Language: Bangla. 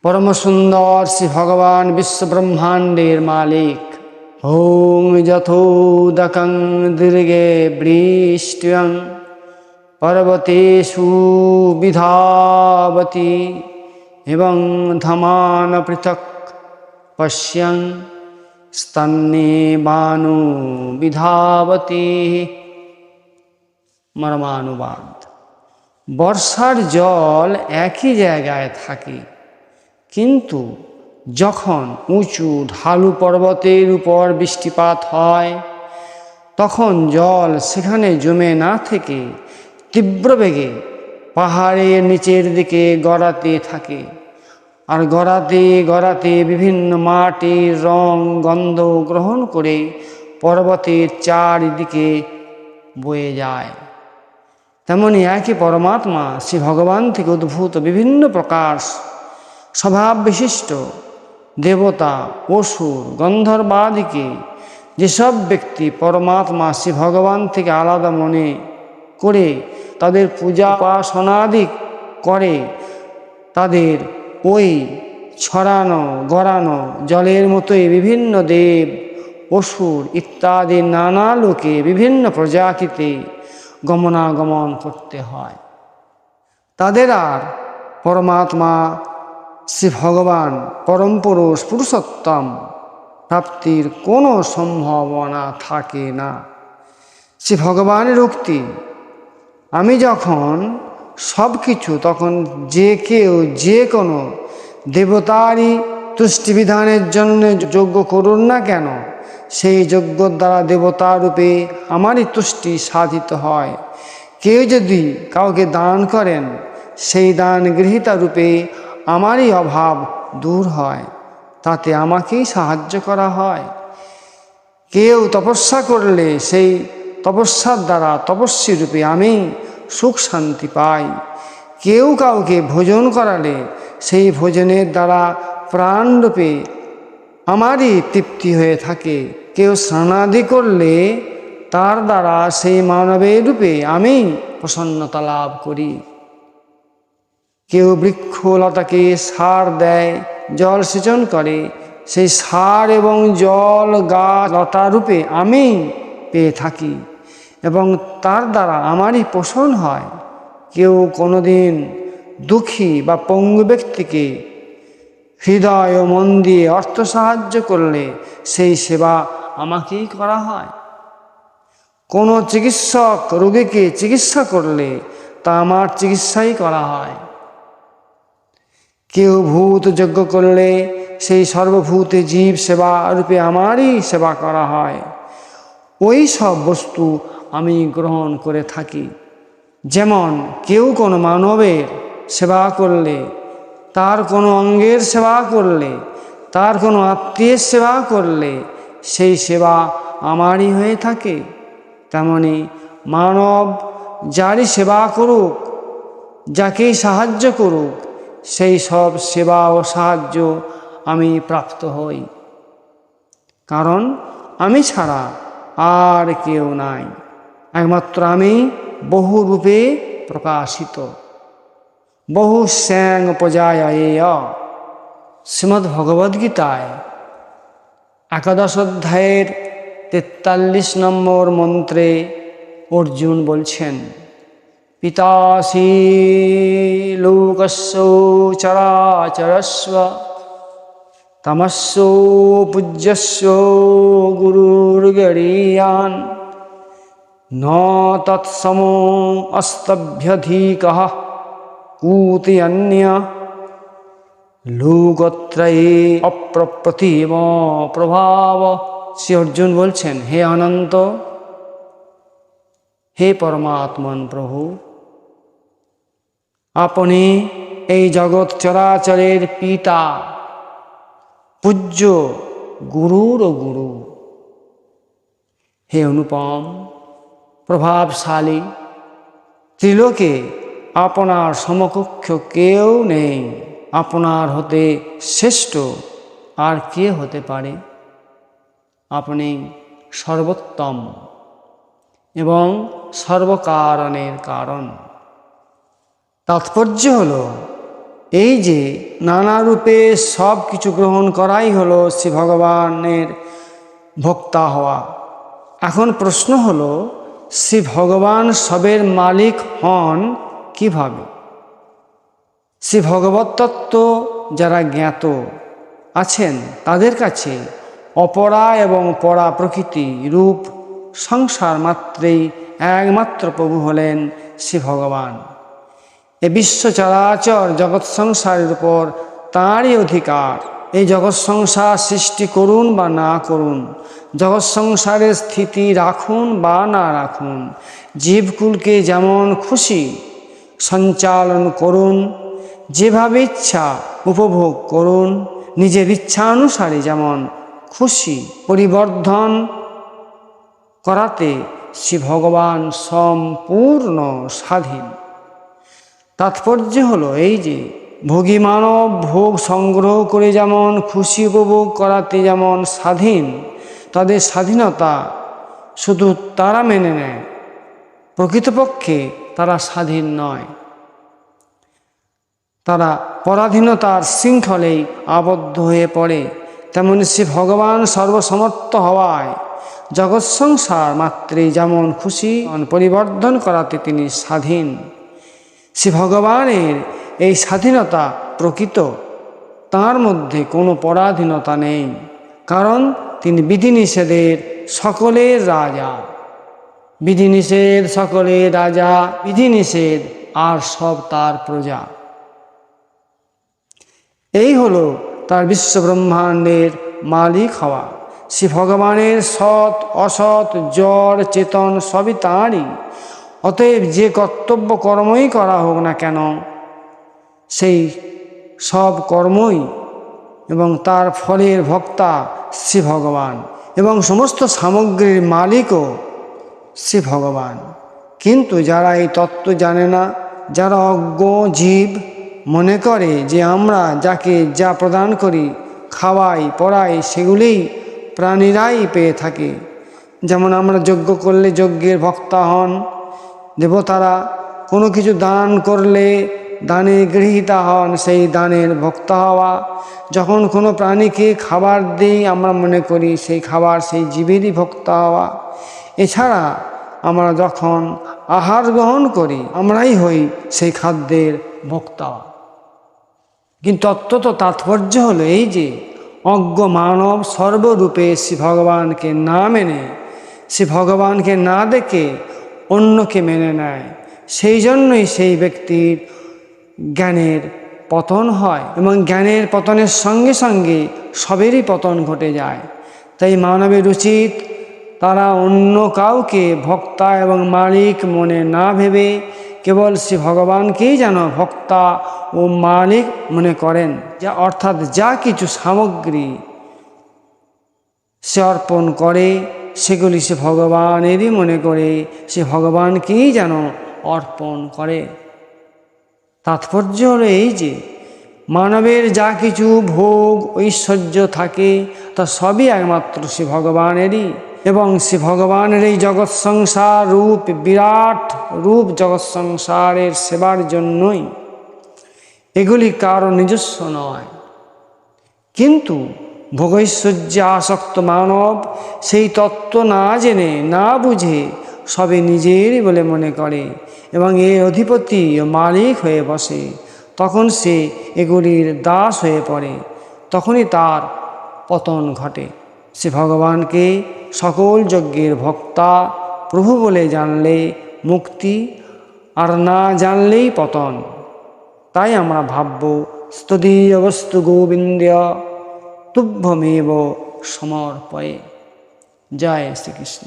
परम सुंदर श्री भगवान विश्व ब्रह्मांडेर मालिक। ओं यथोदकं दीर्घे वृष्ट्यं पर्वतेषु विधावति एवं धमान पृथक् पश्यन् स्तन्ये बानु विधावति। मर्मानुवाद। बर्षार जल एक ही জায়গায় থাকে, কিন্তু যখন উঁচু ঢালু পর্বতের উপর বৃষ্টিপাত হয় তখন জল সেখানে জমে না থেকে তীব্র বেগে পাহাড়ের নিচের দিকে গড়াতে থাকে, আর গড়াতে গড়াতে বিভিন্ন মাটির রং গন্ধ গ্রহণ করে পর্বতের চারিদিকে বয়ে যায়। তেমনি একই পরমাত্মা শ্রী ভগবান থেকে উদ্ভূত বিভিন্ন প্রকার স্বভাব বিশিষ্ট দেবতা, অসুর, গন্ধর্বাদিকে যেসব ব্যক্তি পরমাত্মা শ্রী ভগবান থেকে আলাদা মনে করে তাদের পূজা উপাসনাদি করে, তাদের ওই ছড়ানো গড়ানো জলের মতোই বিভিন্ন দেব, অসুর ইত্যাদি নানা লোকে বিভিন্ন প্রজাতিতে গমনাগমন করতে হয়। তাদের আর পরমাত্মা শ্রী ভগবান পরম পুরুষ পুরুষোত্তম প্রাপ্তির কোনো সম্ভাবনা থাকে না। শ্রী ভগবানের উক্তি, আমি যখন সব কিছু, তখন যে কেউ যে কোনো দেবতারই তুষ্টিবিধানের জন্য যজ্ঞ করুন না কেন, সেই যজ্ঞর দ্বারা দেবতা রূপে আমারই তুষ্টি সাধিত হয়। কেউ যদি কাউকে দান করেন, সেই দান গৃহীতা রূপে আমারই অভাব দূর হয়, তাতে আমাকেই সাহায্য করা হয়। কেউ তপস্যা করলে সেই তপস্যার দ্বারা তপস্বী রূপে আমি সুখ শান্তি পাই। কেউ কাউকে ভোজন করালে সেই ভোজনের দ্বারা প্রাণরূপে আমারই তৃপ্তি হয়ে থাকে। কেউ স্নানাদি করলে তার দ্বারা সেই মানবের রূপে আমি প্রসন্নতা লাভ করি। কেউ বৃক্ষলতাকে সার দেয়, জল সেচন করে, সেই সার এবং জল গাছ লতা রূপে আমি পেয়ে থাকি এবং তার দ্বারা আমারই পোষণ হয়। কেউ কোনোদিন দুঃখী বা পঙ্গু ব্যক্তিকে হৃদয় ও মন দিয়ে অর্থ সাহায্য করলে সেই সেবা আমাকেই করা হয়। কোনো চিকিৎসক রোগীকে চিকিৎসা করলে তা আমার চিকিৎসাই করা হয়। কেউ ভূত যজ্ঞ করলে সেই সর্বভূতে জীব সেবা রূপে আমারই সেবা করা হয়। ওই সব বস্তু আমি গ্রহণ করে থাকি। যেমন কেউ কোনো মানবের সেবা করলে, তার কোনো অঙ্গের সেবা করলে, তার কোনো আত্মীয়ের সেবা করলে সেই সেবা আমারই হয়ে থাকে, তেমনি মানব যারই সেবা করুক, যাকেই সাহায্য করুক, সেই সব সেবা ও সাহায্য আমি প্রাপ্ত হই। কারণ আমি ছাড়া আর কেউ নাই, একমাত্র আমি বহু রূপে প্রকাশিত। বহু স্যাং উপজায়েয়। শ্রীমদ্ ভগবদ্গীতায় 11 অধ্যায়ের 43 নম্বর মন্ত্রে অর্জুন বলছেন, পিতাসি লোকস্য চরাচরস্য তমস্য পূজ্যস্য গুরুর্গরীয়ান ন তৎসমো অস্তভ্যধিকঃ কূতি অন্য লোকত্রয়ে অপ্রপ্রতিম প্রভাব। শ্রী অর্জুন বলছেন, হে অনন্ত, হে পরমাত্মন প্রভু, আপনি এই জগৎ চরাচরের পিতা, পূজ্য, গুরুর গুরু। হে অনুপম, প্রভাবশালী, ত্রিলোকে আপনার সমকক্ষ কেউ নেই। আপনার হতে শ্রেষ্ঠ আর কে হতে পারে? আপনি সর্বোত্তম এবং সর্বকারণের কারণ। তাৎপর্য হল, এই যে নানা রূপে সব কিছু গ্রহণ করাই হলো শ্রী ভগবানের ভোক্তা হওয়া। এখন প্রশ্ন হলো, শ্রী ভগবান সবের মালিক হন কিভাবে? শ্রী ভগবত তত্ত্ব যারা জ্ঞাত আছেন তাদের কাছে অপরা এবং পরা প্রকৃতি রূপ সংসার মাত্রেই একমাত্র প্রভু হলেন শ্রী ভগবান। এ বিশ্ব চরাচর জগৎ সংসারের উপর তাঁরই অধিকার। এই জগৎ সংসার সৃষ্টি করুন বা না করুন, জগৎ সংসারের স্থিতি রাখুন বা না রাখুন, জীবকুলকে যেমন খুশি সঞ্চালন করুন, যেভাবে ইচ্ছা উপভোগ করুন, নিজের ইচ্ছানুসারে যেমন খুশি পরিবর্ধন করাতে শ্রী ভগবান সম্পূর্ণ স্বাধীন। তাৎপর্য হলো এই যে ভোগী মানব ভোগ সংগ্রহ করে যেমন খুশি উপভোগ করাতে যেমন স্বাধীন, তাদের স্বাধীনতা শুধু তারা মেনে নেয়, প্রকৃতপক্ষে তারা স্বাধীন নয়, তারা পরাধীনতার শৃঙ্খলেই আবদ্ধ হয়ে পড়ে। তেমনি শ্রী ভগবান সর্বসমর্থ হওয়ায় জগৎ সংসার মাত্রেই যেমন খুশি পরিবর্ধন করাতে তিনি স্বাধীন। শ্রী ভগবানের এই স্বাধীনতা প্রকৃত, তাঁর মধ্যে কোনো পরাধীনতা নেই, কারণ তিনি বিধিনিষেধের সকলের রাজা। বিধিনিষেধ সকলের রাজা, বিধিনিষেধ আর সব তার প্রজা। এই হলো তার বিশ্বব্রহ্মাণ্ডের মালিক হওয়া। শ্রী ভগবানের সৎ অসৎ জড় চেতন সবই তাঁরই। অতএব যে কর্তব্য কর্মই করা হোক না কেন, সেই সব কর্মই এবং তার ফলের ভোক্তা শ্রী ভগবান, এবং সমস্ত সামগ্রীর মালিকও শ্রী ভগবান। কিন্তু যারা এই তত্ত্ব জানে না, যারা অজ্ঞ জীব, মনে করে যে আমরা যাকে যা প্রদান করি, খাওয়াই পড়াই, সেগুলিই প্রাণীরাই পেয়ে থাকে। যেমন আমরা যজ্ঞ করলে যজ্ঞের ভোক্তা হন দেবতারা, কোনো কিছু দান করলে দানে গৃহীতা হন, সেই দানের ভোক্তা হওয়া। যখন কোনো প্রাণীকে খাবার দিই, আমরা মনে করি সেই খাবার সেই জীবেরই ভোক্তা হওয়া। এছাড়া আমরা যখন আহার গ্রহণ করি, আমরাই হই সেই খাদ্যের ভোক্তা। কিন্তু তত্ত্বত তাৎপর্য হলো এই যে অজ্ঞ মানব সর্বরূপে শ্রী ভগবানকে না মেনে, শ্রী ভগবানকে না দেখে অন্যকে মেনে নেয়। সেই জন্যই সেই ব্যক্তির জ্ঞানের পতন হয়, এবং জ্ঞানের পতনের সঙ্গে সঙ্গে সবেরই পতন ঘটে যায়। তাই মানবের উচিত তারা অন্য কাউকে ভক্তা এবং মালিক মনে না ভেবে কেবল শ্রী ভগবানকেই যেন ভক্তা ও মালিক মনে করেন। যা অর্থাৎ যা কিছু সামগ্রী সে অর্পণ করে, সেগুলি সে ভগবানেরই মনে করে সে ভগবানকেই যেন অর্পণ করে। তাৎপর্য হলো এই যে মানবের যা কিছু ভোগ ঐশ্বর্য থাকে, তা সবই একমাত্র শ্রী ভগবানেরই, এবং শ্রী ভগবানের এই জগৎ সংসার রূপ বিরাট রূপ জগৎ সংসারের সেবার জন্যই। এগুলি কারো নিজস্ব নয়। কিন্তু ভোগৈশ্বর্যে আসক্ত মানব সেই তত্ত্ব না জেনে না বুঝে সবে নিজেরই বলে মনে করে এবং এর অধিপতি ও মালিক হয়ে বসে। তখন সে এগুলির দাস হয়ে পড়ে, তখনই তার পতন ঘটে। সে ভগবানকে সকল যজ্ঞের ভক্তা প্রভু বলে জানলে মুক্তি, আর না জানলেই পতন। তাই আমরা ভাবব স্তদীয় বস্তু গোবিন্দ্য তুভ্যমেব সমর্পয়ে। জয় শ্রীকৃষ্ণ।